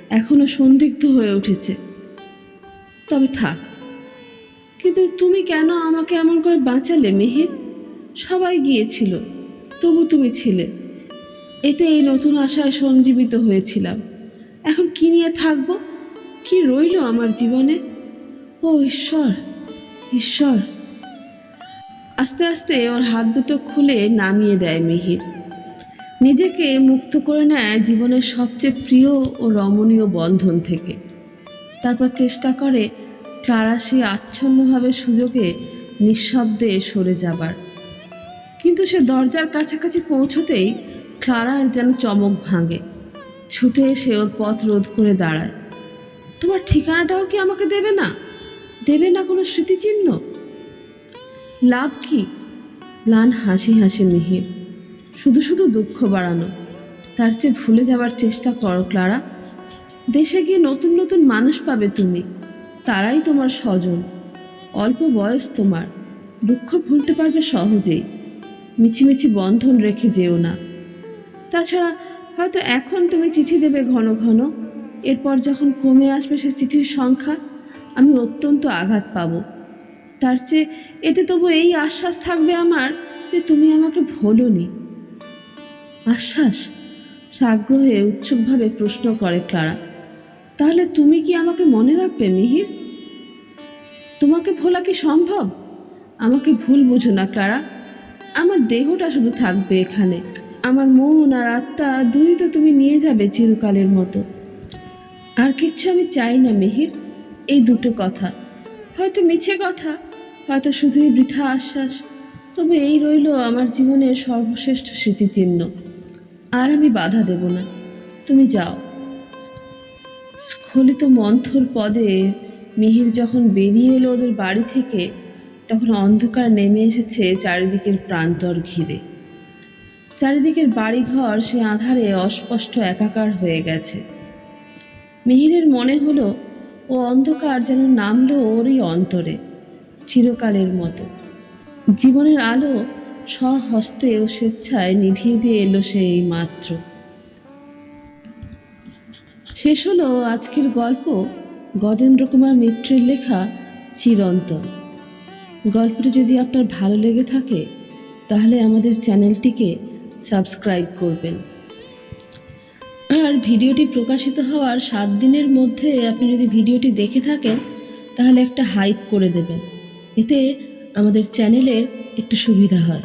এখনো সন্দিগ্ধ হয়ে উঠেছে। তবে থাক। কিন্তু তুমি কেন আমাকে এমন করে বাঁচালে মিহির? সবাই গিয়েছিল, তবু তুমি ছিলে। এতে এই নতুন আশায় সঞ্জীবিত হয়েছিলাম। এখন কি নিয়ে থাকবো? কি রইল আমার জীবনে? ও ঈশ্বর, ঈশ্বর! আস্তে আস্তে ওর হাত দুটো খুলে নামিয়ে দেয় মিহির। নিজেকে মুক্ত করে নেয় জীবনের সবচেয়ে প্রিয় ও রমণীয় বন্ধন থেকে। তারপর চেষ্টা করে ক্লারা সেই আচ্ছন্নভাবে সুযোগে নিঃশব্দে সরে যাবার। কিন্তু সে দরজার কাছাকাছি পৌঁছতেই ক্লারার যেন চমক ভাঙে। ছুটে এসে ওর পথ রোধ করে দাঁড়ায়। তোমার ঠিকানাটাও কি আমাকে দেবে না? দেবে না কোনো স্মৃতিচিহ্ন? লাভ কি? ম্লান হাসি হাসি মিহির। শুধু শুধু দুঃখ বাড়ানো। তার চেয়ে ভুলে যাবার চেষ্টা করো ক্লারা। দেশে গিয়ে নতুন নতুন মানুষ পাবে তুমি। তারাই তোমার স্বজন। অল্প বয়স তোমার, দুঃখ ভুলতে পারবে সহজেই। মিছিমিছি বন্ধন রেখে যেও না। তাছাড়া হয়তো এখন তুমি চিঠি দেবে ঘন ঘন, এরপর যখন কমে আসবে সে চিঠির সংখ্যা, আমি অত্যন্ত আঘাত পাব। তার চেয়ে এতে তবু এই আশ্বাস থাকবে আমার যে তুমি আমাকে ভোলোনি। আশ্বাস? সাগ্রহে উৎসুকভাবে প্রশ্ন করে ক্লারা। তাহলে তুমি কি আমাকে মনে রাখবে মিহির? তোমাকে ভোলা কি সম্ভব? আমাকে ভুল বুঝো না ক্লারা। আমার দেহটা শুধু থাকবে এখানে, আমার মন আর আত্মা দুই তো তুমি নিয়ে যাবে চিরকালের মতো। আর কিচ্ছু আমি চাই না মিহির। এই দুটো কথা, হয়তো মিছে কথা, হয়তো শুধুই বৃথা আশ্বাস, তবে এই রইল আমার জীবনের সর্বশ্রেষ্ঠ স্মৃতিচিহ্ন। আর আমি বাধা দেব না, তুমি যাও। স্খলিত মন্থর পদে মিহির যখন বেরিয়ে এলো ওদের বাড়ি থেকে, তখন অন্ধকার নেমে এসেছে চারিদিকের প্রান্তর ঘিরে। চারিদিকের বাড়িঘর সে আঁধারে অস্পষ্ট একাকার হয়ে গেছে। মিহিরের মনে হলো ও অন্ধকার যেন নামলো ওরই অন্তরে, চিরকালের মতো। জীবনের আলো স্বহস্তে ও স্বেচ্ছায় নিভিয়ে দিয়ে এলো সে এই মাত্র। শেষ হলো আজকের গল্প, গজেন্দ্র কুমার মিত্রের লেখা চিরন্তন। গল্পটি যদি আপনার ভালো লেগে থাকে তাহলে আমাদের চ্যানেলটিকে সাবস্ক্রাইব করবেন। আর ভিডিওটি প্রকাশিত হওয়ার 7 দিনের মধ্যে আপনি যদি ভিডিওটি দেখে থাকেন তাহলে একটা হাইপ করে দেবেন। এতে আমাদের চ্যানেলের একটু সুবিধা হয়।